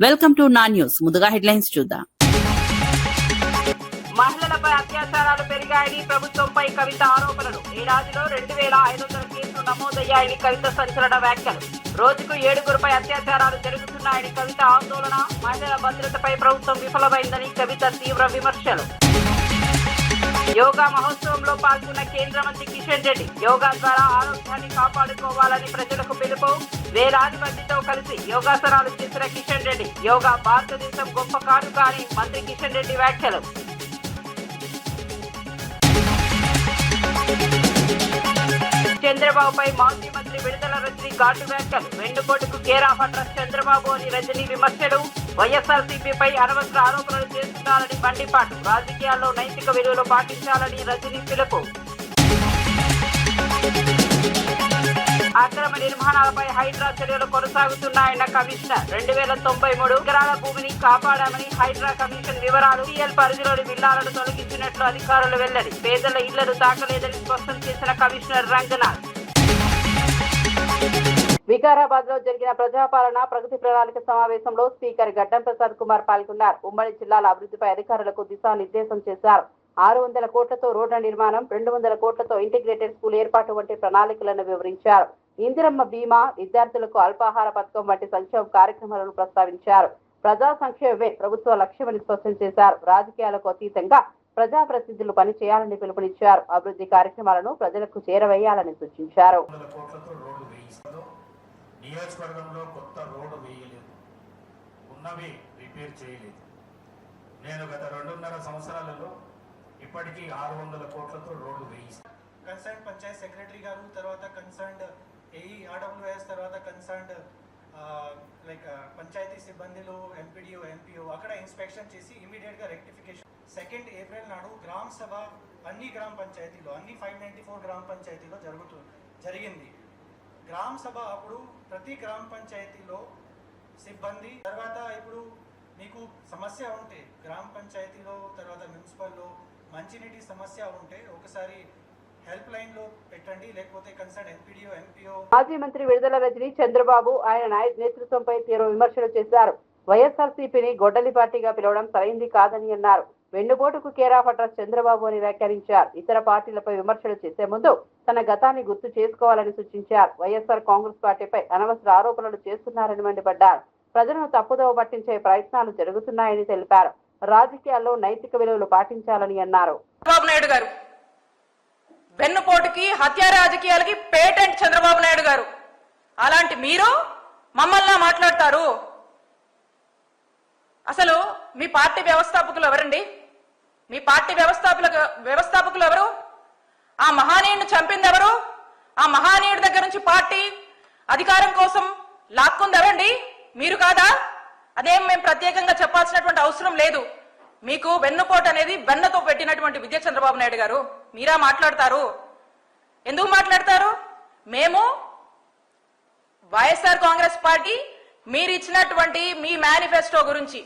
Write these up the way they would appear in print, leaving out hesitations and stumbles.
Welcome to నా news. ముందుగా headlines చూద్దాం. మహిళలపై అత్యాచారాలు పెరిగాయని ప్రభుత్వంపై కవిత ఆరోపణలు. ఏడాదిలో 2500 కేసులు నమోదయ్యాయని కవిత సంచలన వ్యాఖ్యలు. రోజుకు 7గురిపై అత్యాచారాలు జరుగుతున్నాయని కవిత ఆందోళన. మహిళల భద్రతపై ప్రభుత్వం విఫలమైందని కవిత తీవ్ర విమర్శలు. యోగా మహోత్సవంలో పాల్గొన్న కేంద్ర మంత్రి కిషన్ రెడ్డి. యోగా ద్వారా ఆరోగ్యాన్ని కాపాడుకోవాలని ప్రజలకు పిలుపు. వేలాది మందితో కలిసి యోగాసనాలు చేసిన కిషన్ రెడ్డి. యోగా భారతదేశం గొప్ప కానుక అని మంత్రి కిషన్ రెడ్డి వ్యాఖ్యలు. చంద్రబాబుపై మాజీ మంత్రి విడుదల రజనీ ఘాటు వ్యాఖ్యలు. వెన్నుపోటుకు కేర్ ఆఫ్ అడ్రస్ చంద్రబాబు అని రజనీ విమర్శలు. వైఎస్ఆర్సీపీపై అనవసర ఆరోపణలు చేస్తున్నారని మండిపాటు. రాజకీయాల్లో నైతిక విలువలు పాటించాలని రజనీ పిలుపు. అక్రమ నిర్మాణాలపై హైడ్రా చర్యలు కొనసాగుతున్నాయన్న కమిషనర్. 2093 ఎకరాల భూమిని కాపాడామని హైడ్రా కమిషన్ వివరాలు. టీఎల్ పరిధిలోని విల్లాలను తొలగించినట్లు అధికారులు వెల్లడి. పేదల ఇళ్లను తాకలేదని స్పష్టం చేసిన కమిషనర్ రంగనాథ్. వికారాబాద్ లో జరిగిన ప్రజాపాలన ప్రగతి ప్రణాళిక సమావేశంలో స్పీకర్ గడ్డం ప్రసాద్ కుమార్ పాల్గొన్నారు. ఉమ్మడి జిల్లాల అభివృద్ధిపై అధికారులకు దిశానిర్దేశం చేశారు. 600 కోట్లతో రోడ్ల నిర్మాణం, 200 కోట్లతో ఇంటిగ్రేటెడ్ స్కూల్ ఏర్పాటు వంటి ప్రణాళికలను వివరించారు. ఇందిరమ్మ బీమా, విద్యార్థులకు అల్పాహార పథకం వంటి సంక్షేమ కార్యక్రమాలను ప్రస్తావించారు. ప్రజా సంక్షేమమే ప్రభుత్వ లక్ష్యమని స్పష్టం చేశారు. రాజకీయాలకు అతీతంగా ప్రజాప్రతినిధులు పనిచేయాలని పిలుపునిచ్చారు. అభివృద్ధి కార్యక్రమాలను ప్రజలకు చేరవేయాలని సూచించారు. నియోజకవర్గంలో కొత్త రోడ్డు వేయలేదు, ఉన్నవి రిపేర్ చేయలేదు. నేను గత 2.5 సంవత్సరాలలో ఇప్పటికీ 600 కోట్లతో రోడ్డు వేయిస్తాను. కన్సర్న్ పంచాయత్ సెక్రటరీ గారు, తర్వాత కన్సర్న్డ్ ఏఈ ఆర్డబ్ల్యూఎస్, తర్వాత కన్సర్న్డ్ పంచాయతీ సిబ్బందిలు, ఎంపీడీఓ, ఎంపీఓ అక్కడ ఇన్స్పెక్షన్ చేసి ఇమీడియట్గా రెక్టిఫికేషన్. 2 ఏప్రిల్ నాడు గ్రామ సభ అన్ని గ్రామ పంచాయతీలో, అన్ని 594 గ్రామ పంచాయతీలో జరిగింది. గ్రామ సభ అప్పుడు ప్రతి గ్రామ పంచాయతీలో సిబ్బంది, తర్వాత ఇప్పుడు మీకు సమస్య ఉంటే గ్రామ పంచాయతీలో, తర్వాత మున్సిపల్లో మంచినీటి సమస్య ఉంటే ఒకసారి హెల్ప్ లైన్ లో పెట్టండి, లేకపోతే కన్సర్న్ ఎంపీడీఓ, ఎంపీఓ. మాజీ మంత్రి విడుదల రజనీ చంద్రబాబు ఆయన నేతృత్వంపై తీవ్ర విమర్శలు చేశారు. వైఎస్ఆర్సీపీని గొడ్డలి పార్టీగా పిలవడం సరైంది కాదని అన్నారు. వెన్నుపోటుకు కేర్ ఆఫ్ అడ్రస్ చంద్రబాబు అని వ్యాఖ్యానించారు. ఇతర పార్టీలపై విమర్శలు చేసే ముందు తన గతాన్ని గుర్తు చేసుకోవాలని సూచించారు. వైఎస్ఆర్ కాంగ్రెస్ పార్టీపై అనవసర ఆరోపణలు చేస్తున్నారని మండిపడ్డారు. ప్రజలను తప్పుదోవ పట్టించే ప్రయత్నాలు జరుగుతున్నాయని తెలిపారు. రాజకీయాల్లో నైతిక విలువలు పాటించాలని అన్నారు. చంద్రబాబు నాయుడు గారు వెన్నుపోటుకి, హత్య రాజకీయాలకి పేటెంట్ చంద్రబాబు నాయుడు గారు. అలాంటి మీరు మమ్మల్ని మాట్లాడతారు? అసలు మీ పార్టీ వ్యవస్థాపకులు ఎవరండి? మీ పార్టీ వ్యవస్థాపకులు ఎవరు? ఆ మహానీయుడిని చంపింది ఎవరు? ఆ మహానీయుడి దగ్గర నుంచి పార్టీ అధికారం కోసం లాక్కుంది ఎవరండి? మీరు కాదా? అదేం మేము ప్రత్యేకంగా చెప్పాల్సినటువంటి అవసరం లేదు. మీకు వెన్నుపోటు అనేది వెన్నతో పెట్టినటువంటి విద్య చంద్రబాబు నాయుడు గారు. మీరా మాట్లాడతారు? ఎందుకు మాట్లాడతారు? మేము వైఎస్ఆర్ కాంగ్రెస్ పార్టీ మీరు ఇచ్చినటువంటి మీ మేనిఫెస్టో గురించి,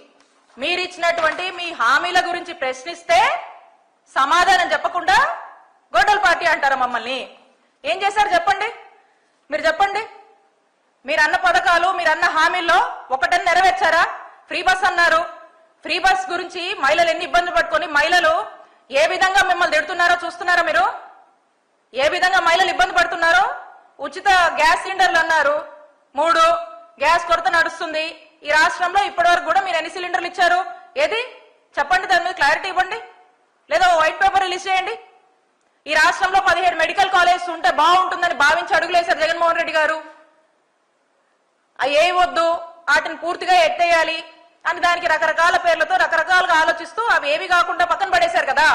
మీరు ఇచ్చినటువంటి మీ హామీల గురించి ప్రశ్నిస్తే సమాధానం చెప్పకుండా గొడ్డల పార్టీ అంటారా మమ్మల్ని? ఏం చేశారు చెప్పండి, మీరు చెప్పండి. మీరు అన్న పథకాలు, మీరు అన్న హామీల్లో ఒకటని నెరవేర్చారా? ఫ్రీ బస్ అన్నారు. ఫ్రీ బస్ గురించి మహిళలు ఎన్ని ఇబ్బందులు పట్టుకొని మహిళలు ఏ విధంగా మిమ్మల్ని తిడుతున్నారో చూస్తున్నారా మీరు? ఏ విధంగా మహిళలు ఇబ్బంది పడుతున్నారో? ఉచిత గ్యాస్ సిలిండర్లు అన్నారు. 3 గ్యాస్ కొరత నడుస్తుంది ఈ రాష్ట్రంలో. ఇప్పటి వరకు కూడా మీరు ఎన్ని సిలిండర్లు ఇచ్చారు? ఏది చెప్పండి, దాని మీద క్లారిటీ ఇవ్వండి. లేదా వైట్ పేపర్ రిలీజ్ చేయండి. ఈ రాష్ట్రంలో 17 మెడికల్ కాలేజెస్ ఉంటే బాగుంటుందని భావించి అడుగులేశారు జగన్మోహన్ రెడ్డి గారు. అవి ఏ వద్దు, వాటిని పూర్తిగా ఎత్తేయాలి అని దానికి రకరకాల పేర్లతో రకరకాలుగా ఆలోచిస్తూ అవి ఏవి కాకుండా పక్కన పడేశారు కదా.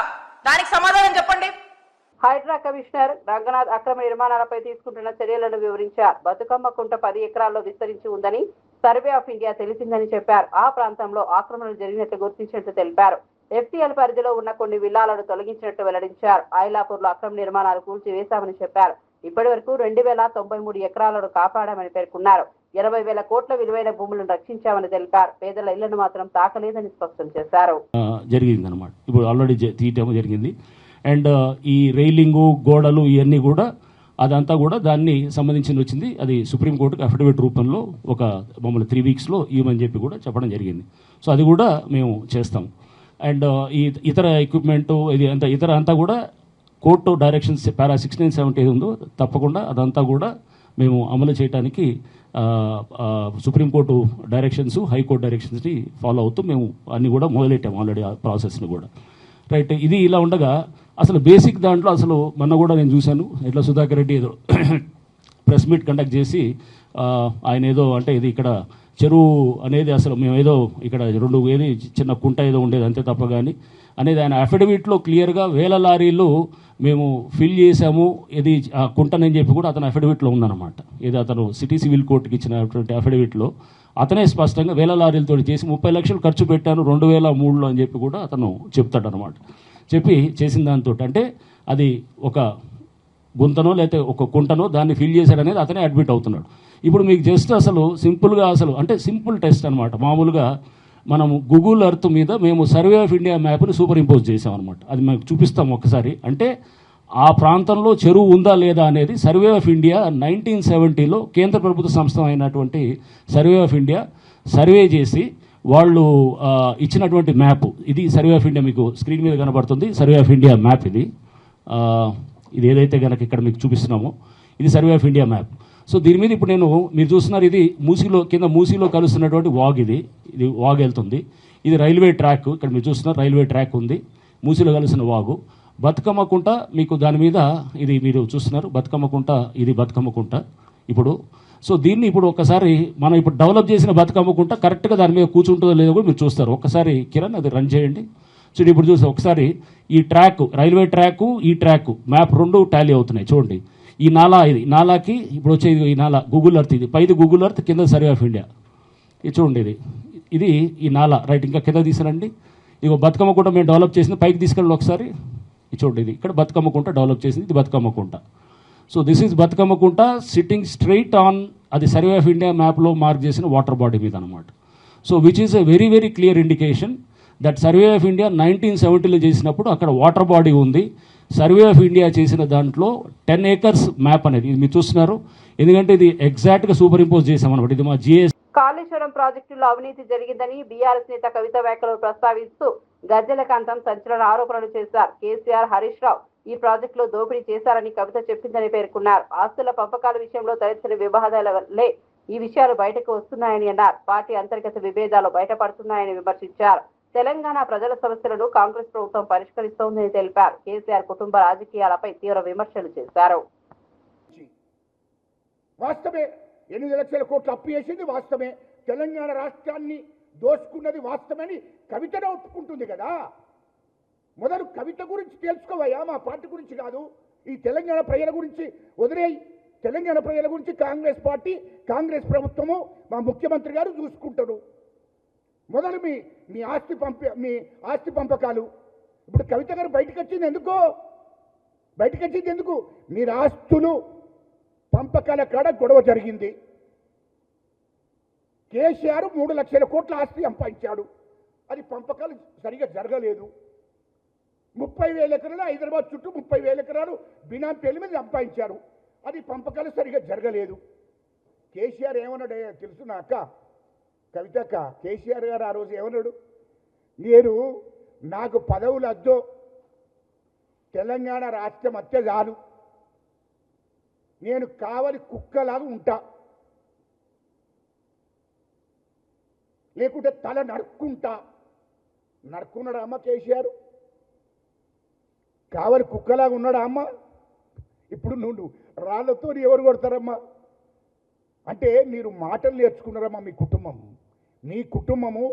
దానికి సమాధానం చెప్పండి. హైడ్రా కమిషనర్ రంగనాథ్ అక్రమ నిర్మాణాలపై తీసుకుంటున్న చర్యలను వివరించారు. బతుకమ్మ కుంట 10 ఎకరాల్లో విస్తరించి ఉందని సర్వే ఆఫ్ ఇండియా తెలిసిందని చెప్పారు. ఆ ప్రాంతంలో ఆక్రమణలు జరిగినట్లు గుర్తించినట్లు తెలిపారు. ఎఫ్టీఎల్ పరిధిలో ఉన్న కొన్ని విల్లాలను తొలగించినట్టు వెల్లడించారు. ఐలాపూర్ లో అక్రమ నిర్మాణాలు కూల్చివేశామని చెప్పారు. ఇప్పటి వరకు 2093 ఎకరాలను కాపాడామని పేర్కొన్నారు. 20,000 కోట్ల విలువైన భూములను రక్షించామని తెలిపారు. పేదల ఇళ్లను మాత్రం తాకలేదని స్పష్టం చేశారు. జరిగింది అన్నమాట. ఇప్పుడు ఆల్రెడీ తీయటం జరిగింది. అండ్ ఈ రైలింగు, గోడలు ఇవన్నీ కూడా అదంతా కూడా దాన్ని సంబంధించింది వచ్చింది. అది సుప్రీంకోర్టుకి అఫిడవిట్ రూపంలో ఒక మమ్మల్ని 3 వీక్స్లో ఇవ్వమని చెప్పి కూడా చెప్పడం జరిగింది. సో అది కూడా మేము చేస్తాం. అండ్ ఈ ఇతర ఎక్విప్మెంటు ఇది అంతా ఇతర అంతా కూడా కోర్టు డైరెక్షన్స్ పారా 6970 ఏది ఉందో తప్పకుండా అదంతా కూడా మేము అమలు చేయడానికి సుప్రీంకోర్టు డైరెక్షన్స్, హైకోర్టు డైరెక్షన్స్ని ఫాలో అవుతూ మేము అన్ని కూడా మొదలెట్టాము ఆల్రెడీ ఆ ప్రాసెస్ని కూడా. రైట్, ఇది ఇలా ఉండగా అసలు బేసిక్ దాంట్లో అసలు మొన్న కూడా నేను చూశాను, ఎట్లా సుధాకర్ రెడ్డి ఏదో ప్రెస్ మీట్ కండక్ట్ చేసి ఆయన ఏదో అంటే ఇది ఇక్కడ చెరువు అనేది అసలు మేము ఏదో ఇక్కడ 2 ఏది చిన్న కుంట ఏదో ఉండేది అంతే తప్ప కానీ అనేది ఆయన అఫిడవిట్లో క్లియర్గా 1000 లారీలు మేము ఫిల్ చేసాము ఇది ఆ కుంటనని చెప్పి కూడా అతను అఫిడవిట్లో ఉందన్నమాట. ఇది అతను సిటీ సివిల్ కోర్టుకి ఇచ్చినటువంటి అఫిడవిట్లో అతనే స్పష్టంగా 1000 లారీలతో చేసి 30 లక్షలు ఖర్చు పెట్టాను 2003లో అని చెప్పి కూడా అతను చెప్తాడు అనమాట. చెప్పి చేసిన దాంతో అంటే అది ఒక గుంతనో లేకపోతే ఒక కుంటనో దాన్ని ఫిల్ చేశాడనేది అతనే అడ్మిట్ అవుతున్నాడు. ఇప్పుడు మీకు జస్ట్ అసలు సింపుల్గా అసలు అంటే సింపుల్ టెస్ట్ అనమాట. మామూలుగా మనము గూగుల్ ఎర్త్ మీద మేము సర్వే ఆఫ్ ఇండియా మ్యాప్ని సూపర్ ఇంపోజ్ చేసామన్నమాట. అది మేము చూపిస్తాం ఒకసారి. అంటే ఆ ప్రాంతంలో చెరువు ఉందా లేదా అనేది సర్వే ఆఫ్ ఇండియా 1970లో కేంద్ర ప్రభుత్వ సంస్థ అయినటువంటి సర్వే ఆఫ్ ఇండియా సర్వే చేసి వాళ్ళు ఇచ్చినటువంటి మ్యాప్ ఇది. సర్వే ఆఫ్ ఇండియా మీకు స్క్రీన్ మీద కనబడుతుంది. సర్వే ఆఫ్ ఇండియా మ్యాప్ ఇది. ఇది ఏదైతే కనుక ఇక్కడ మీకు చూపిస్తున్నామో ఇది survey of India map. So దీని మీద ఇప్పుడు మీరు చూస్తున్నారు ఇది మూసీలో కలుస్తున్నటువంటి వాగ్. ఇది వాగ్ వెళ్తుంది. ఇది రైల్వే ట్రాక్. ఇక్కడ మీరు చూస్తున్నారు రైల్వే ట్రాక్ ఉంది. మూసీలో కలిసిన వాగు. బతుకమ్మ కుంట మీకు దాని మీద ఇది మీరు చూస్తున్నారు బతుకమ్మ కుంట. ఇది బతుకమ్మ కుంట ఇప్పుడు. సో దీన్ని ఇప్పుడు ఒకసారి మనం ఇప్పుడు డెవలప్ చేసిన బతుకమ్మ కుంట కరెక్ట్గా దాని మీద కూర్చుంటుందో లేదో కూడా మీరు చూస్తారు. ఒక్కసారి కిరణ్ అది రన్ చేయండి. సో ఇప్పుడు చూస్తే ఒకసారి ఈ ట్రాక్ రైల్వే ట్రాక్ ఈ ట్రాక్ మ్యాప్ 2 టాలీ అవుతున్నాయి చూడండి. ఈ నాలా ఇది నాలాకి ఇప్పుడు వచ్చేది ఈ నాలా గూగుల్ ఎర్త్. ఇది పైది గూగుల్ ఎర్త్, కింద సర్వే ఆఫ్ ఇండియా. ఇది చూడండి ఇది ఈ నాలా. రైట్, ఇంకా కింద తీసుకురండి. ఇగో బతుకమ్మ కుంట మేము డెవలప్ చేసింది పైకి తీసుకెళ్ళి ఒకసారి. ఇది చూడండి ఇది ఇక్కడ బతుకమ్మ కుంట డెవలప్ చేసింది. ఇది బతుకమ్మ కుంట. So this is Bathukamma Kunta sitting straight on అది సర్వే ఆఫ్ ఇండియా మ్యాప్లో మార్క్ చేసిన వాటర్ బాడీ మీద అనమాట. So which is a very very clear indication that survey of India 1970లో చేసినప్పుడు అక్కడ వాటర్ బాడీ ఉంది. సర్వే ఆఫ్ ఇండియా చేసిన దాంట్లో 10 acres మ్యాప్ అనేది ఇది మీరు చూస్తున్నారు. ఎందుకంటే ఇది ఎగ్జాక్ట్గా సూపర్ ఇంపోజ్ చేసామన్నమాట. ఇది మా జిఎస్. కాళేశ్వరం ప్రాజెక్టులో అవినీతి జరిగిందని బీఆర్ఎస్ నేత కవిత వ్యాఖ్యలు ప్రస్తావిస్తూ గజ్జెలకాంతం సంచలన ఆరోపణలు చేశారు. కేసీఆర్, హరీష్ రావు ఈ ప్రాజెక్టులో దోపిడీ చేశారని కవిత చెప్పిందని పేర్కొన్నారు. ఆస్తుల పంపకాల విషయంలో తలెత్తిన వివాదాల వల్లే ఈ విషయాలు బయటకు వస్తున్నాయని అన్నారు. పార్టీ అంతర్గత విభేదాలు బయటపడుతున్నాయని విమర్శించారు. తెలంగాణ ప్రజల సమస్యలను కాంగ్రెస్ ప్రభుత్వం పరిష్కరిస్తోందని తెలిపారు. కేసీఆర్ కుటుంబ రాజకీయాలపై తీవ్ర విమర్శలు చేశారు. వాస్తవే 8 లక్షల కోట్లు అప్పు చేసింది వాస్తవమే. తెలంగాణ రాష్ట్రాన్ని దోచుకున్నది వాస్తవని కవితనే ఒప్పుకుంటుంది కదా. మొదలు కవిత గురించి తెలుసుకోవయ్యా, మా పార్టీ గురించి కాదు. ఈ తెలంగాణ ప్రజల గురించి వదిలేయి. తెలంగాణ ప్రజల గురించి కాంగ్రెస్ పార్టీ, కాంగ్రెస్ ప్రభుత్వము, మా ముఖ్యమంత్రి గారు చూసుకుంటారు. మొదలు మీ ఆస్తి పంపకాలు. ఇప్పుడు కవిత గారు బయటకు వచ్చింది ఎందుకు? మీరు ఆస్తులు పంపకాల కాడ గొడవ జరిగింది. కేసీఆర్ 3 లక్షల కోట్ల ఆస్తి సంపాదించాడు. అది పంపకాలు సరిగా జరగలేదు. 30,000 ఎకరాలు హైదరాబాద్ చుట్టూ 30,000 ఎకరాలు బినామీ పేర్ల మీద సంపాదించారు. అది పంపకాలు సరిగా జరగలేదు. కేసీఆర్ ఏమన్నాడు తెలుసు నా అక్క కవితక్క? కేసీఆర్ గారు ఆ రోజు ఏమన్నాడు? నాకు పదవులు వద్దు, తెలంగాణ రాష్ట్రం అత్తే చాలు, నేను కావలి కుక్కలాగా ఉంటా, లేకుంటే తల నరుక్కుంటా. నరుక్కున్నాడా అమ్మ కేసీఆర్? కావలి కుక్కలాగా ఉన్నాడా అమ్మ? ఇప్పుడు నువ్వు రాళ్లతో ఎవరు కొడతారమ్మా? అంటే మీరు మాటలు నేర్చుకున్నారమ్మా. మీ కుటుంబము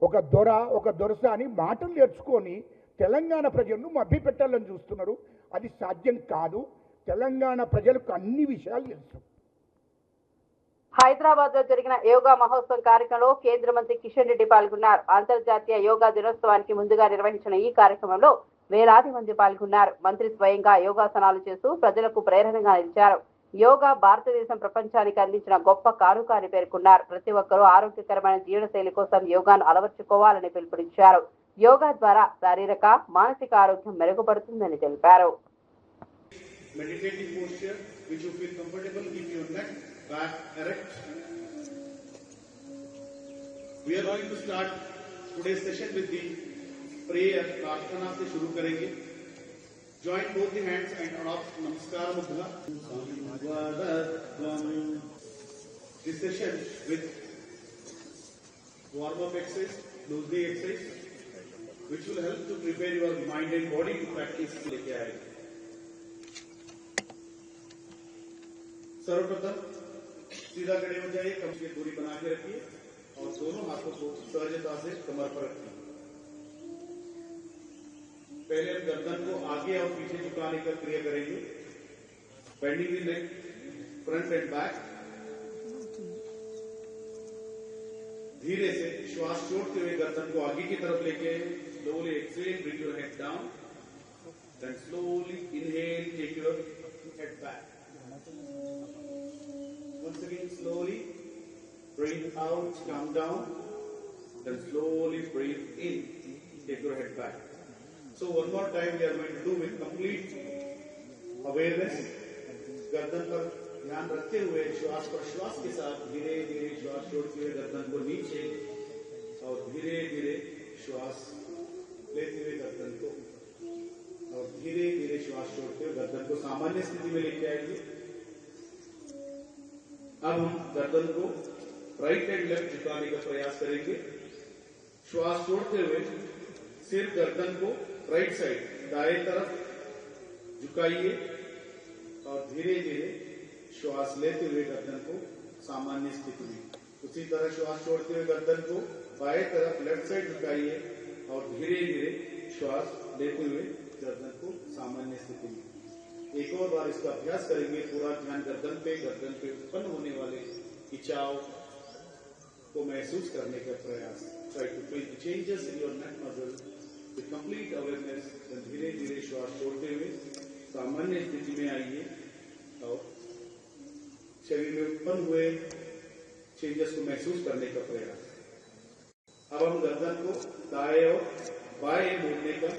ఒక దొరస అని మాటలు నేర్చుకొని తెలంగాణ ప్రజలను మభ్యపెట్టాలని చూస్తున్నారు. అది సాధ్యం కాదు. తెలంగాణ ప్రజలకు అన్ని విషయాలు తెలుసు. హైదరాబాద్ లో జరిగిన యోగా మహోత్సవం కార్యక్రమంలో కేంద్ర మంత్రి కిషన్ రెడ్డి పాల్గొన్నారు. అంతర్జాతీయ యోగా దినోత్సవానికి ముందుగా నిర్వహించిన ఈ కార్యక్రమంలో వేలాది మంది పాల్గొన్నారు. మంత్రి స్వయంగా యోగాసనాలు చేస్తూ ప్రజలకు ప్రేరణగా నిలిచారు. యోగా భారతదేశం ప్రపంచానికి అందించిన గొప్ప కానుక అని పేర్కొన్నారు. ప్రతి ఒక్కరూ ఆరోగ్యకరమైన జీవనశైలి కోసం యోగాను అలవర్చుకోవాలని పిలుపునిచ్చారు. యోగా ద్వారా శారీరక, మానసిక ఆరోగ్యం మెరుగుపడుతుందని తెలిపారు. meditative posture, which you feel comfortable. Keep your neck back erect. We are going to start today's session with the prayer. प्रार्थना से शुरू करेंगे. Join both the hands and adopt Namaskar Mudra. This session with warm-up exercise, loosely exercise, which will help to prepare your mind and body to practice. लेके आएगा. सर्वप्रथम सीधा खड़े हो जाइए, कमर की दूरी बना के रखिए और दोनों हाथों को सहजता से कमर पर रखिए. पहले हम गर्दन को आगे और पीछे झुकाने का क्रिया करेंगे. Bending the neck front end back. धीरे से श्वास छोड़ते हुए गर्दन को आगे की तरफ लेके slowly exhale, bring your head down, then slowly inhale, take your head back. Once again, slowly breathe out, come down, then slowly breathe in, take your head back. So one more time we are going to do with complete awareness. गर्दन पर ध्यान रखते हुए श्वास प्रश्वास के साथ धीरे धीरे श्वास छोड़ते हुए गर्दन को नीचे और धीरे धीरे श्वास लेते हुए गर्दन को और धीरे धीरे श्वास छोड़ते हुए गर्दन को सामान्य स्थिति में लेके आएंगे. अब हम गर्दन को राइट एंड लेफ्ट झुकाने का प्रयास करेंगे. श्वास छोड़ते हुए सिर गर्दन को राइट साइड दाएं तरफ झुकाइए और धीरे धीरे श्वास लेते हुए गर्दन को सामान्य स्थिति में. उसी तरह श्वास छोड़ते हुए गर्दन को बाएं तरफ लेफ्ट साइड झुकाइए और धीरे धीरे श्वास लेते हुए गर्दन को सामान्य स्थिति में. एक और बार इसका अभ्यास करेंगे. पूरा ध्यान गर्दन पे उत्पन्न होने वाले खिंचाव को महसूस करने का प्रयास. Try to feel the changes in your neck muscle with complete awareness. धीरे धीरे श्वास छोड़ते हुए सामान्य स्थिति में आइए और शरीर में उत्पन्न हुए चेंजेस को महसूस करने का प्रयास. अब हम गर्दन को दाएं और बाएं मोड़ने का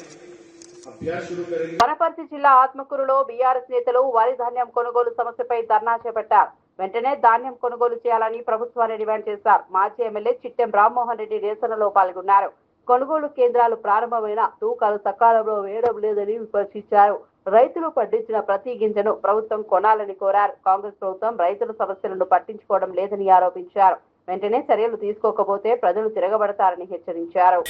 అభ్యాస్ शुरू करेंगे. వనపర్తి జిల్లా ఆత్మకూరులో బీఆర్ఎస్ నేతలు వరి ధాన్యం కొనుగోలు సమస్యపై ధర్నా చేపట్టారు. వెంటనే ధాన్యం కొనుగోలు చేయాలని ప్రభుత్వాన్ని డిమాండ్ చేశారు. మాజీ ఎమ్మెల్యే చిట్టెం రామ్మోహన్ రెడ్డి నిరసనలో పాల్గొన్నారు. కొనుగోలు కేంద్రాలు ప్రారంభమైన తూకాలు సకాలంలో వేయడం లేదని విమర్శించారు. రైతులు పండించిన ప్రతి గింజను ప్రభుత్వం కొనాలని కోరారు. కాంగ్రెస్ ప్రభుత్వం రైతుల సమస్యలను పట్టించుకోవడం లేదని ఆరోపించారు. వెంటనే చర్యలు తీసుకోకపోతే ప్రజలు తిరగబడతారని హెచ్చరించారు.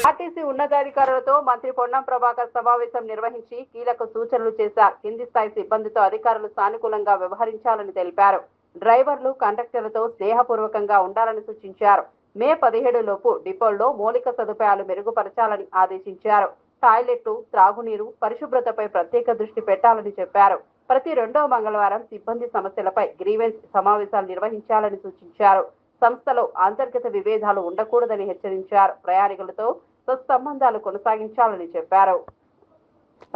ఆర్టీసీ ఉన్నతాధికారులతో మంత్రి పొన్నం ప్రభాకర్ సమావేశం నిర్వహించి కీలక సూచనలు చేశారు. కింది స్థాయి సిబ్బందితో అధికారులు సానుకూలంగా వ్యవహరించాలని తెలిపారు. డ్రైవర్లు కండక్టర్లతో స్నేహపూర్వకంగా ఉండాలని సూచించారు. మే 17 లోపు డిపోల్లో మౌలిక సదుపాయాలు మెరుగుపరచాలని ఆదేశించారు. టాయిలెట్లు, త్రాగునీరు, పరిశుభ్రతపై ప్రత్యేక దృష్టి పెట్టాలని చెప్పారు. ప్రతి 2వ మంగళవారం సిబ్బంది సమస్యలపై గ్రీవెన్స్ సమావేశాలు నిర్వహించాలని సూచించారు. సంస్థలో అంతర్గత విభేదాలు ఉండకూడదని హెచ్చరించారు. ప్రయాణికులతో సత్సంబంధాలు కొనసాగించాలని చెప్పారు.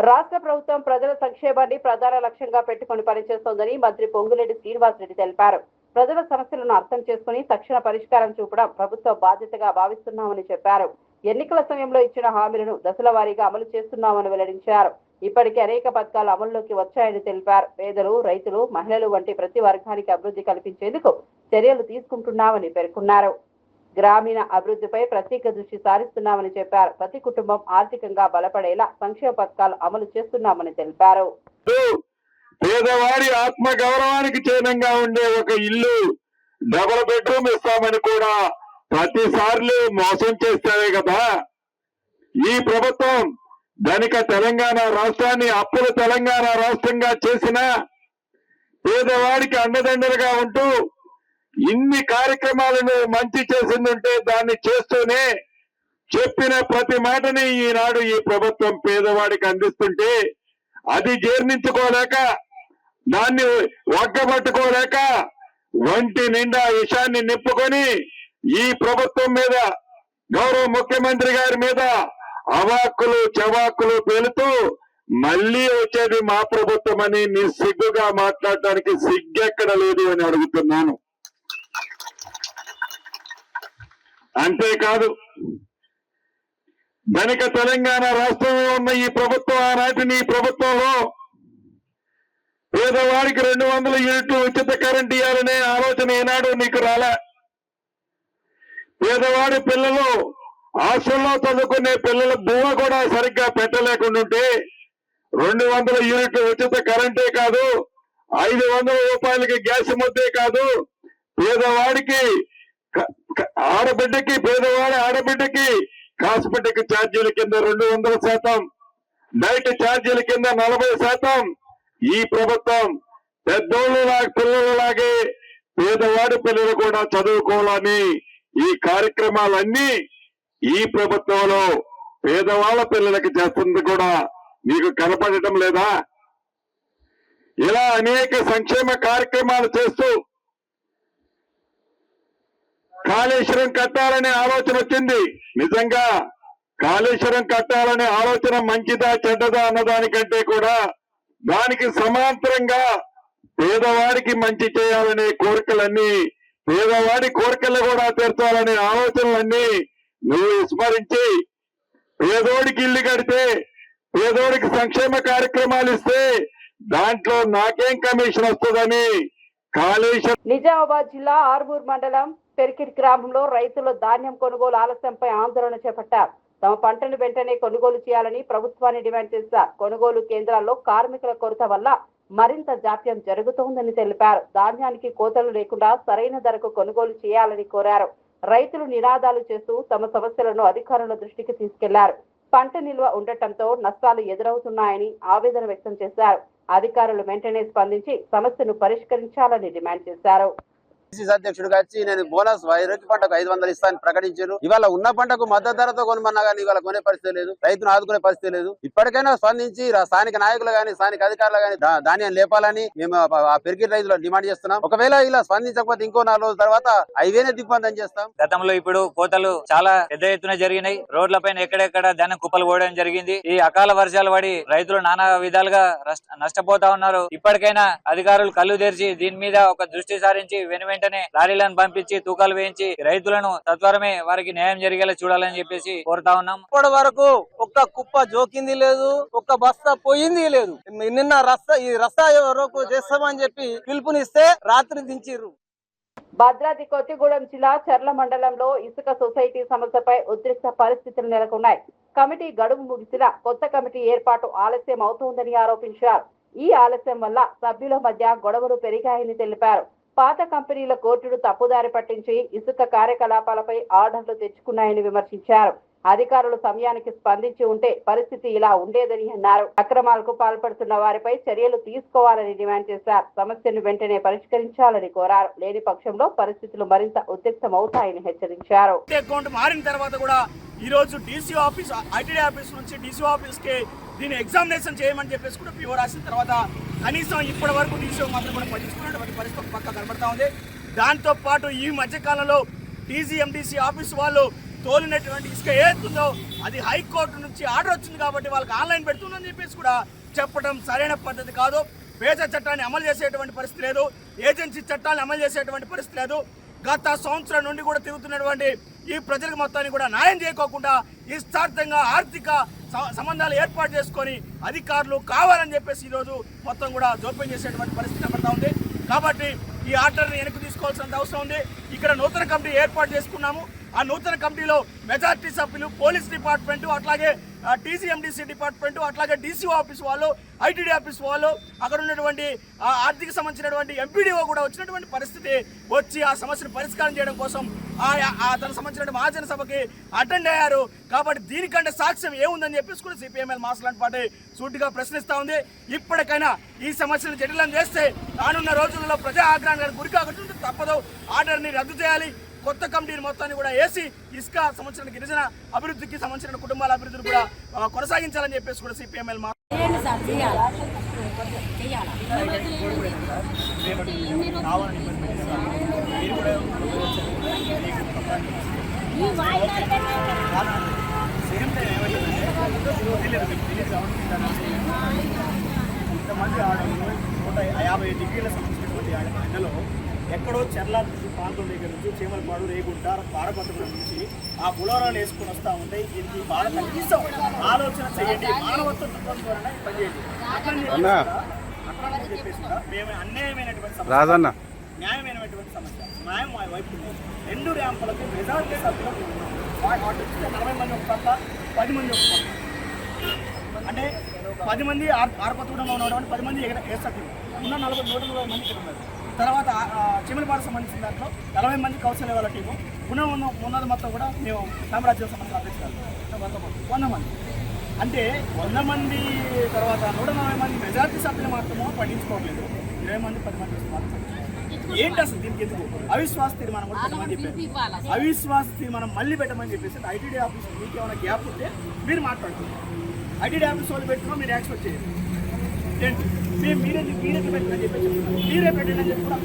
రాష్ట్ర ప్రభుత్వం ప్రజల సంక్షేమాన్ని ప్రధాన లక్ష్యంగా పెట్టుకుని పనిచేస్తోందని మంత్రి పొంగులేటి శ్రీనివాసరెడ్డి తెలిపారు. ప్రజల సమస్యలను అర్థం చేసుకుని తక్షణ పరిష్కారం చూపడం ప్రభుత్వ బాధ్యతగా భావిస్తున్నామని చెప్పారు. ఎన్నికల సమయంలో ఇచ్చిన హామీలను దశల వారీగా అమలు చేస్తున్నామని వెల్లడించారు. ఇప్పటికే అనేక పథకాలు అమల్లోకి వచ్చాయని తెలిపారు. పేదలు, రైతులు, మహిళలు వంటి ప్రతి వర్గానికి అభివృద్ధి కల్పించేందుకు చర్యలు తీసుకుంటున్నామని పేర్కొన్నారు. గ్రామీణ అభివృద్ధిపై ప్రత్యేక దృష్టి సారిస్తున్నామని చెప్పారు. ప్రతి కుటుంబం ఆర్థికంగా బలపడేలా సంక్షేమ పథకాలు అమలు చేస్తున్నామని తెలిపారు. పేదవాడి ఆత్మ గౌరవానికి చిహ్నంగా ఉండే ఒక ఇల్లు డబుల్ బెడ్రూమ్ ఇస్తామని కూడా ప్రతిసార్లు మోసం చేస్తారే కదా ఈ ప్రభుత్వం. ధనిక తెలంగాణ రాష్ట్రాన్ని అప్పుల తెలంగాణ రాష్ట్రంగా చేసిన పేదవాడికి అండదండలుగా ఉంటూ ఇన్ని కార్యక్రమాలను మంచి చేసిందంటే దాన్ని చేస్తూనే చెప్పిన ప్రతి మాటని ఈనాడు ఈ ప్రభుత్వం పేదవాడికి అందిస్తుంటే అది జీర్ణించుకోలేక దాన్ని ఒగ్గబట్టుకోలేక ఒంటి నిండా విషాన్ని నింపుకొని ఈ ప్రభుత్వం మీద గౌరవ ముఖ్యమంత్రి గారి మీద అవాక్కులు చవాక్కులు పేలుతూ మళ్లీ వచ్చేది మా ప్రభుత్వం అని నిస్సిగ్గుగా మాట్లాడటానికి సిగ్గెక్కడ లేదు అని అడుగుతున్నాను. అంతేకాదు ధనిక తెలంగాణ రాష్ట్రంలో ఉన్న ఈ ప్రభుత్వం ఆనాటిని ఈ ప్రభుత్వంలో పేదవాడికి 200 యూనిట్లు ఉచిత కరెంట్ ఇవ్వాలనే ఆలోచన ఈనాడు నీకు రాలే. పేదవాడి పిల్లలు హాస్టల్లో చదువుకునే పిల్లల బువ్వ కూడా సరిగ్గా పెట్టలేకుంటుంటే 200 యూనిట్లు ఉచిత కరెంటే కాదు, 500 రూపాయలకి గ్యాస్ ముద్దే కాదు, పేదవాడికి పేదవాడి ఆడబిడ్డకి కాస్మెటిక్ ఛార్జీల కింద 200%, నైట్ ఛార్జీల కింద 40%. ఈ ప్రభుత్వం పిల్లలలాగే పేదవాడి పిల్లలు కూడా చదువుకోవాలని ఈ కార్యక్రమాలన్నీ ఈ ప్రభుత్వంలో పేదవాళ్ళ పిల్లలకి చేస్తుంది కూడా మీకు కనపడటం లేదా? ఇలా అనేక సంక్షేమ కార్యక్రమాలు చేస్తూ కాళేశ్వరం కట్టాలనే ఆలోచన వచ్చింది. నిజంగా కాళేశ్వరం కట్టాలనే ఆలోచన మంచిదా చెడ్డదా అన్నదానికంటే కూడా దానికి సమాంతరంగా పేదవాడికి మంచి చేయాలనే కోరికలన్నీ, పేదవాడి కోరికలు కూడా తీర్చాలనే ఆలోచనలన్నీ నువ్వు విస్మరించి పేదోడికి ఇల్లు కడితే, పేదోడికి సంక్షేమ కార్యక్రమాలు ఇస్తే దాంట్లో నాకేం కమిషన్ వస్తుందని కాళేశ్వరం. నిజామాబాద్ జిల్లా ఆర్మూర్ మండలం పెరికిట్ గ్రామంలో రైతులు ధాన్యం కొనుగోలు ఆలస్యంపై ఆందోళన చేపట్టారు. తమ పంటను వెంటనే కొనుగోలు చేయాలని ప్రభుత్వాన్ని డిమాండ్ చేశారు. కొనుగోలు కేంద్రాల్లో కార్మికుల కొరత వల్ల మరింత జాప్యం జరుగుతోందని తెలిపారు. ధాన్యానికి కోతలు లేకుండా సరైన ధరకు కొనుగోలు చేయాలని కోరారు. రైతులు నినాదాలు చేస్తూ తమ సమస్యలను అధికారుల దృష్టికి తీసుకెళ్లారు. పంట నిల్వ ఉండటంతో నష్టాలు ఎదురవుతున్నాయని ఆవేదన వ్యక్తం చేశారు. అధికారులు వెంటనే స్పందించి సమస్యను పరిష్కరించాలని డిమాండ్ చేశారు. అధ్యక్షుడిగా వచ్చి నేను బోనస్ వైరొక పంటకు 500 ఇస్తానని ప్రకటించారు. ఇవాళ ఉన్న పంటకు మద్దతు ధరతో కొనమన్నా కానీ ఇవాళ కొనే పరిస్థితి లేదు, రైతును ఆదుకునే పరిస్థితి లేదు. ఇప్పటికైనా స్పందించి స్థానిక నాయకులు గానీ స్థానిక అధికారులు గానీ ధాన్యం లేపాలని మేము ఆ పెరిగిన రైతులు డిమాండ్ చేస్తున్నాం. ఒకవేళ ఇలా స్పందించకపోతే ఇంకో 4 రోజుల తర్వాత హైవేనే దిగ్బంధం చేస్తాం. గతంలో ఇప్పుడు కోతలు చాలా పెద్ద ఎత్తున జరిగినాయి. రోడ్లపైన ఎక్కడెక్కడ ధాన్యం కుప్పలు పోవడం జరిగింది. ఈ అకాల వర్షాలు పడి రైతులు నానా విధాలుగా నష్టపోతా ఉన్నారు. ఇప్పటికైనా అధికారులు కళ్ళు తెరిచి దీని మీద ఒక దృష్టి సారించి వెంటనే లారీలను పంపించి తూకాలు వేయించి రైతులను తత్వరమే వారికి న్యాయం జరిగేలా చూడాలని చెప్పేసి కోరుతా ఉన్నాం. ఇప్పటి వరకు ఒక్క కుప్ప జోకింది లేదు, ఒక్క బస్తా పోయింది లేదు. నిన్న ఈ రస్తా వరకు చేస్తామని చెప్పి పిలుపునిస్తే రాత్రి దించిర్రు. భద్రాద్రి కొత్తగూడెం జిల్లా చర్ల మండలంలో ఇసుక సొసైటీ సమస్యపై ఉద్రిక్త పరిస్థితులు నెలకొన్నాయి. కమిటీ గడువు ముగిసినా కొత్త కమిటీ ఏర్పాటు ఆలస్యం అవుతోందని ఆరోపించారు. ఈ ఆలస్యం వల్ల సభ్యుల మధ్య గొడవలు పెరిగాయని తెలిపారు. పాత కంపెనీల కోర్టును తప్పుదారి పట్టించి ఇసుక కార్యకలాపాలపై ఆర్డర్లు తెచ్చుకున్నాయని విమర్శించారు. అధికారులు సమయానికి స్పందించి ఉంటే పరిస్థితి ఇలా ఉండేదని అన్నారు. అక్రమాలకు పాల్పడుతున్న వారిపై చర్యలు తీసుకోవాలని డిమాండ్ చేశారు. సమస్యను వెంటనే పరిష్కరించాలని కోరారు. లేని పక్షంలో పరిస్థితులు మరింత ఉద్రిక్తమవుతాయని హెచ్చరించారు. అకౌంట్ మారిన తర్వాత కూడా ఈ రోజు డీసీ ఆఫీస్, ఐటీడీ ఆఫీస్ నుంచి డీసీ ఆఫీస్ కి దీన్ని ఎగ్జామినేషన్ చేయమని చెప్పేసి కూడా పిఓ రాసిన తర్వాత కనీసం ఇప్పటి వరకు డీసీ మాత్రం కూడా పట్టించుకున్నటువంటి పరిస్థితి పక్క కనబడతా ఉంది. దాంతో పాటు ఈ మధ్యకాలంలో టీజీఎండీసీ ఆఫీస్ వాళ్ళు తోలినటువంటి ఇసుక ఏతుందో అది హైకోర్టు నుంచి ఆర్డర్ వచ్చింది కాబట్టి వాళ్ళకి ఆన్లైన్ పెడుతుందని చెప్పేసి కూడా చెప్పడం సరైన పద్ధతి కాదు. పేజ చట్టాన్ని అమలు చేసేటువంటి పరిస్థితి లేదు, ఏజెన్సీ చట్టాన్ని అమలు చేసేటువంటి పరిస్థితి లేదు. గత సంవత్సరం నుండి కూడా తిరుగుతున్నటువంటి ఈ ప్రజలకు మొత్తాన్ని కూడా న్యాయం చేయకోకుండా ఇష్టార్థంగా ఆర్థిక సంబంధాలు ఏర్పాటు చేసుకొని అధికారులు కావాలని చెప్పేసి ఈరోజు మొత్తం కూడా జోక్యం చేసేటువంటి పరిస్థితి కనబడతా ఉంది. కాబట్టి ఈ ఆర్డర్ని వెనక్కి తీసుకోవాల్సిన అవసరం ఉంది. ఇక్కడ నూతన కమిటీ ఏర్పాటు చేసుకున్నాము. ఆ నూతన కమిటీలో మెజార్టీ సభ్యులు, పోలీస్ డిపార్ట్మెంట్, అట్లాగే టీసీఎండిసి డిపార్ట్మెంట్, అట్లాగే డీసీఓ ఆఫీస్ వాళ్ళు, ఐటీడీ ఆఫీస్ వాళ్ళు, అక్కడ ఉన్నటువంటి ఆర్థిక సంబంధించినటువంటి ఎంపీడీఓ కూడా వచ్చినటువంటి పరిస్థితి వచ్చి ఆ సమస్యను పరిష్కారం చేయడం కోసం తనకు సంబంధించిన మహాజన సభకి అటెండ్ అయ్యారు. కాబట్టి దీనికంటే సాక్ష్యం ఏముందని చెప్పేసి కూడా సిపిఎంఎల్ మాస్లాంటి పార్టీ సూటిగా ప్రశ్నిస్తా ఉంది. ఇప్పటికైనా ఈ సమస్యను జటిలం చేస్తే రానున్న రోజుల్లో ప్రజా ఆగ్రహానికి గురి కాకుండా తప్పదు. ఆర్డర్ని రద్దు చేయాలి. కొత్త కమిటీని మొత్తాన్ని కూడా వేసి ఇసుక సంబంధించిన గిరిజన అభివృద్ధికి సంబంధించిన కుటుంబాల అభివృద్ధిని కూడా కొనసాగించాలని చెప్పేసి కూడా సిపిఎంఎల్ ఇంతమంది ఆడవాళ్ళు 150 డిగ్రీల సంబంధించినటువంటి ఎండలో ఎక్కడో చెర్ల ప్రాంతం దగ్గర నుంచి చీమలపాడు, రేగుంట, పాడపత్రం నుంచి ఆ బులోరాలు వేసుకొని వస్తూ ఉంటాయి. దీనికి బాగా కనీసం ఆలోచన చేయండి, మానవత్వం ద్వారా పనిచేయండి. అట్లా చెప్పేసి మేము అన్యాయమైనటువంటి సమస్య, న్యాయమైనటువంటి సమస్య, న్యాయం మా వైపు రెండు ర్యాంపులకు మెజార్టీ సభ్యులకు 40 మంది ఒక పక్క, 10 మంది ఒక పక్క, అంటే 10 మంది ఆడపత్రంలో ఉన్నటువంటి 10 మంది వేస్తారు. ఉన్న 140 మంది ఇక్కడ ఉన్నారు. తర్వాత చిమ్మలపాడు సంబంధించిన దాంట్లో 40 మంది కౌశల్య వాళ్ళ టీము, ఉన్నది మొత్తం కూడా మేము సామ్రాజ్యం సంబంధించిన అధ్యక్షులు 100 మంది. అంటే 100 మంది తర్వాత 140 మంది మెజార్టీ సభ్యులు మాత్రమో పట్టించుకోవట్లేదు. 20 మంది 10 మంది మాత్రం ఏంటి అసలు దీనికి ఎందుకు? అవిశ్వాస తీర్మానం కూడా పెట్టమని చెప్పారు. అవిశ్వాస తీర్మానం మళ్ళీ పెట్టమని చెప్పేసి ఐటీడీ ఆఫీస్ మీకు ఏమైనా గ్యాప్ ఉంటే మీరు మాట్లాడుతున్నారు. ఐటీడీ ఆఫీస్ వాళ్ళు పెట్టుకున్నా మీరు యాక్సెప్ట్ చేయండి. ఏంటి మీరే పెట్టినని చెప్పి చెప్తున్నారు, మీరే పెట్టినని చెప్పి కూడా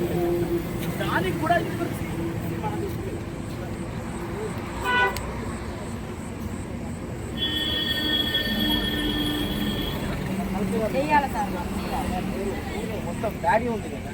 దానికి కూడా మనం మొత్తం డాడీ ఉంది కదా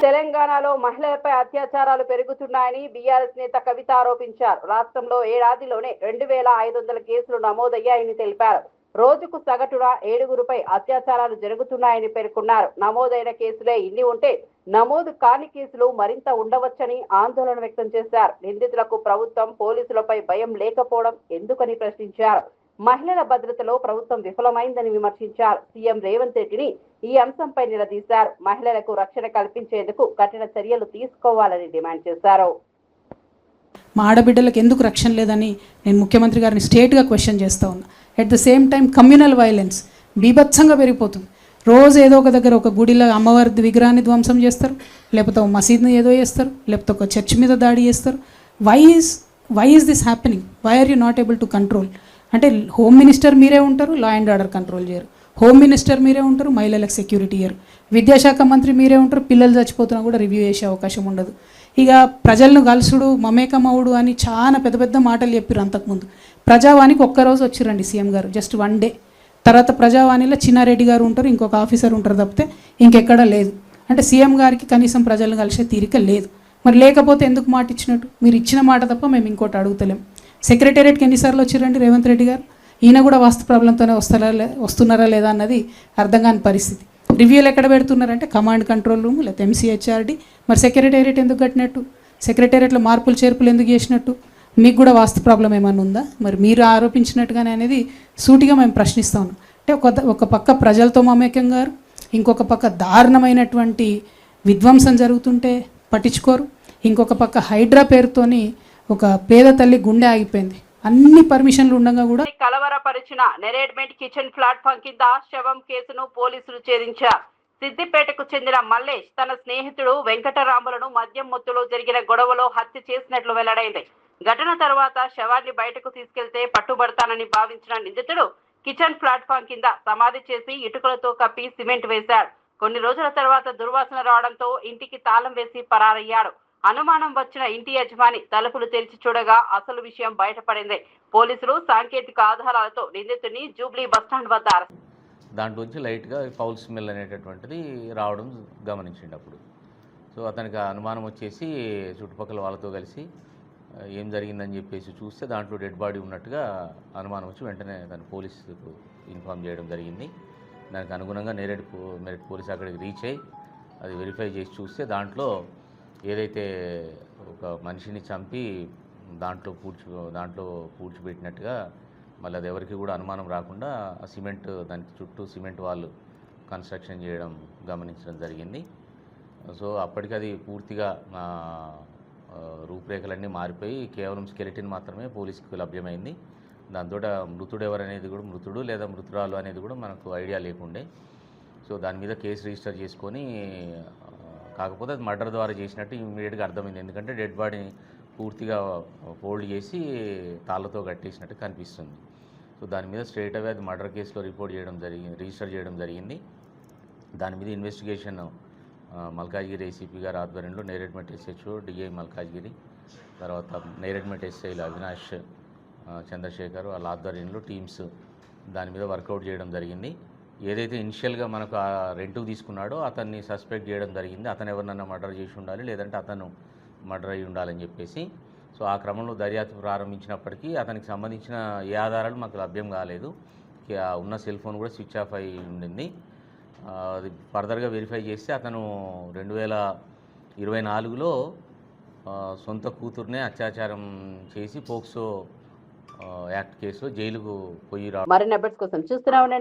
తెలంగాణలో మహిళలపై అత్యాచారాలు పెరుగుతున్నాయని బీఆర్ఎస్ నేత కవిత ఆరోపించారు. రాష్ట్రంలో ఏడాదిలోనే 2500 కేసులు నమోదయ్యాయని తెలిపారు. రోజుకు సగటున 7గురుపై అత్యాచారాలు జరుగుతున్నాయని పేర్కొన్నారు. నమోదైన కేసులే ఇన్ని ఉంటే నమోదు కాని కేసులు మరింత ఉండవచ్చని ఆందోళన వ్యక్తం చేశారు. నిందితులకు ప్రభుత్వం, పోలీసులపై భయం లేకపోవడం ఎందుకని ప్రశ్నించారు. మహిళల భద్రతలో ప్రభుత్వం విఫలమైందని విమర్శించారు. సీఎం రేవంత్ రెడ్డిని ఈ అంశంపై నిలదీశారు. మహిళలకు రక్షణ కల్పించేందుకు కఠిన చర్యలు తీసుకోవాలని డిమాండ్ చేశారు. మా ఆడబిడ్డలకు ఎందుకు రక్షణ లేదని నేను ముఖ్యమంత్రి గారిని స్ట్రేట్గా క్వశ్చన్ చేస్తూ ఉన్నా. At the same time communal violence బీభత్సంగా పెరిగిపోతుంది. రోజు ఏదో ఒక దగ్గర ఒక గుడిలో అమ్మవారి విగ్రహాన్ని ధ్వంసం చేస్తారు, లేకపోతే ఒక మసీద్ని ఏదో చేస్తారు, లేకపోతే ఒక చర్చ్ మీద దాడి చేస్తారు. Why is this happening? Why are you not able to control? అంటే హోమ్ మినిస్టర్ మీరే ఉంటారు, లా అండ్ ఆర్డర్ కంట్రోల్ చేయరు. హోమ్ మినిస్టర్ మీరే ఉంటారు, మహిళలకు సెక్యూరిటీ ఇయ్యరు. విద్యాశాఖ మంత్రి మీరే ఉంటారు, పిల్లలు చచ్చిపోతున్నా కూడా రివ్యూ చేసే అవకాశం ఉండదు. ఇక ప్రజలను కలుసుడు, మమేకమవుడు అని చాలా పెద్ద పెద్ద మాటలు చెప్పారు అంతకుముందు. ప్రజావాణికి ఒక్కరోజు వచ్చిరండి సీఎం గారు, జస్ట్ 1 డే. తర్వాత ప్రజావాణిలో చిన్నారెడ్డి గారు ఉంటారు, ఇంకొక ఆఫీసర్ ఉంటారు తప్పితే ఇంకెక్కడా లేదు. అంటే సీఎం గారికి కనీసం ప్రజలను కలిసే తీరిక లేదు. మరి లేకపోతే ఎందుకు మాట ఇచ్చినట్టు? మీరు ఇచ్చిన మాట తప్ప మేము ఇంకోటి అడుగుతలేం. సెక్రటేరియట్కి ఎన్నిసార్లు వచ్చిరండి రేవంత్ రెడ్డి గారు? ఈయన కూడా వాస్తు ప్రాబ్లంతోనే వస్తున్నారా లేదా అన్నది అర్థం కాని పరిస్థితి. రివ్యూలు ఎక్కడ పెడుతున్నారంటే కమాండ్ కంట్రోల్ రూమ్ లేకపోతే ఎంసీహెచ్ఆర్డి. మరి సెక్రటేరియట్ ఎందుకు కట్టినట్టు? సెక్రటేరియట్లో మార్పులు చేర్పులు ఎందుకు చేసినట్టు? మీకు కూడా వాస్తు ప్రాబ్లం ఏమన్నా ఉందా? మరి మీరు ఆరోపించినట్టుగానే అనేది సూటిగా మేము ప్రశ్నిస్తా ఉన్నాం. అంటే ఒక పక్క ప్రజలతో మమేకం గారు, ఇంకొక పక్క దారుణమైనటువంటి విధ్వంసం జరుగుతుంటే పట్టించుకోరు, ఇంకొక పక్క హైడ్రా పేరుతోని ఒక పేద తల్లి గుండె ఆగిపోయింది. అన్ని పర్మిషన్లు ఉండగా కూడా కలవరపరిచిన నెరేడ్మెంట్ కిచెన్ ప్లాట్ఫామ్ కింద శవం కేసును పోలీసులు ఛేదించారు. సిద్దిపేటకు చెందిన మల్లేష్ తన స్నేహితుడు వెంకటరాములను మద్యం మొత్తులో జరిగిన గొడవలో హత్య చేసినట్లు వెల్లడైంది. ఘటన తర్వాత శవాన్ని బయటకు తీసుకెళ్తే పట్టుబడతానని భావించిన నిందితుడు కిచెన్ ప్లాట్ఫామ్ కింద సమాధి చేసి ఇటుకలతో కప్పి సిమెంట్ వేశాడు. కొన్ని రోజుల తర్వాత దుర్వాసన రావడంతో ఇంటికి తాళం వేసి పరారయ్యాడు. అనుమానం వచ్చిన ఇంటి యజమాని తలుపులు తెరిచి చూడగా అసలు విషయం బయటపడింది. పోలీసులు సాంకేతిక ఆధారాలతో నిందితుడిని జూబ్లీ బస్టాండ్ వద్ద దాంట్లోంచి లైట్గా ఫౌల్ స్మెల్ అనేటటువంటిది రావడం గమనించిండు. అప్పుడు సో అతనికి ఆ అనుమానం వచ్చేసి చుట్టుపక్కల వాళ్ళతో కలిసి ఏం జరిగిందని చెప్పేసి చూస్తే దాంట్లో డెడ్ బాడీ ఉన్నట్టుగా అనుమానం వచ్చి వెంటనే దాన్ని పోలీసుకు ఇన్ఫామ్ చేయడం జరిగింది. దానికి అనుగుణంగా మెరిట్ పోలీస్ అక్కడికి రీచ్ అయ్యి అది వెరిఫై చేసి చూస్తే దాంట్లో ఏదైతే ఒక మనిషిని చంపి దాంట్లో పూడ్చిపెట్టినట్టుగా, మళ్ళీ అది ఎవరికి కూడా అనుమానం రాకుండా ఆ సిమెంట్, దానికి చుట్టూ సిమెంట్ వాళ్ళు కన్స్ట్రక్షన్ చేయడం గమనించడం జరిగింది. సో అప్పటికి అది పూర్తిగా రూపురేఖలన్నీ మారిపోయి కేవలం స్కెలిటిన్ మాత్రమే పోలీసుకు లభ్యమైంది. దాంతో మృతుడు ఎవరనేది కూడా, మృతుడు లేదా మృతురాలు అనేది కూడా మనకు ఐడియా లేకుండే. సో దాని మీద కేసు రిజిస్టర్ చేసుకొని, కాకపోతే అది మర్డర్ ద్వారా చేసినట్టు ఇమ్మీడియట్గా అర్థమైంది. ఎందుకంటే డెడ్ బాడీని పూర్తిగా ఫోల్డ్ చేసి తాళ్ళతో కట్టేసినట్టు కనిపిస్తుంది. సో దాని మీద స్ట్రైట్ అవే అది మర్డర్ కేసులో రిజిస్టర్ చేయడం జరిగింది. దాని మీద ఇన్వెస్టిగేషన్ మల్కాజ్గిరి ఏసీపీ గారి ఆధ్వర్యంలో నేరేడ్మెట్ ఎస్హెచ్ఓ డిఐ మల్కాజ్గిరి, తర్వాత నేరేడ్మెట్ ఎస్ఐలు అవినాష్, చంద్రశేఖర్ వాళ్ళ ఆధ్వర్యంలో టీమ్స్ దాని మీద వర్కౌట్ చేయడం జరిగింది. ఏదైతే ఇనిషియల్గా మనకు ఆ రెంట్కు తీసుకున్నాడో అతన్ని సస్పెక్ట్ చేయడం జరిగింది. అతను ఎవరినన్నా మర్డర్ చేసి ఉండాలి, లేదంటే అతను మర్డర్ అయ్యి ఉండాలని చెప్పేసి. సో ఆ క్రమంలో దర్యాప్తు ప్రారంభించినప్పటికీ అతనికి సంబంధించిన ఏ ఆధారాలు మాకు లభ్యం కాలేదు. ఉన్న సెల్ ఫోన్ కూడా స్విచ్ ఆఫ్ అయి ఉండింది. అది ఫర్దర్గా వెరిఫై చేస్తే అతను 2024లో సొంత కూతుర్నే అత్యాచారం చేసి పోక్సో యాక్ట్ కేసులో జైలుకు పోయి మరిన్ని అప్డేట్స్ కోసం చూస్తూనే ఉండండి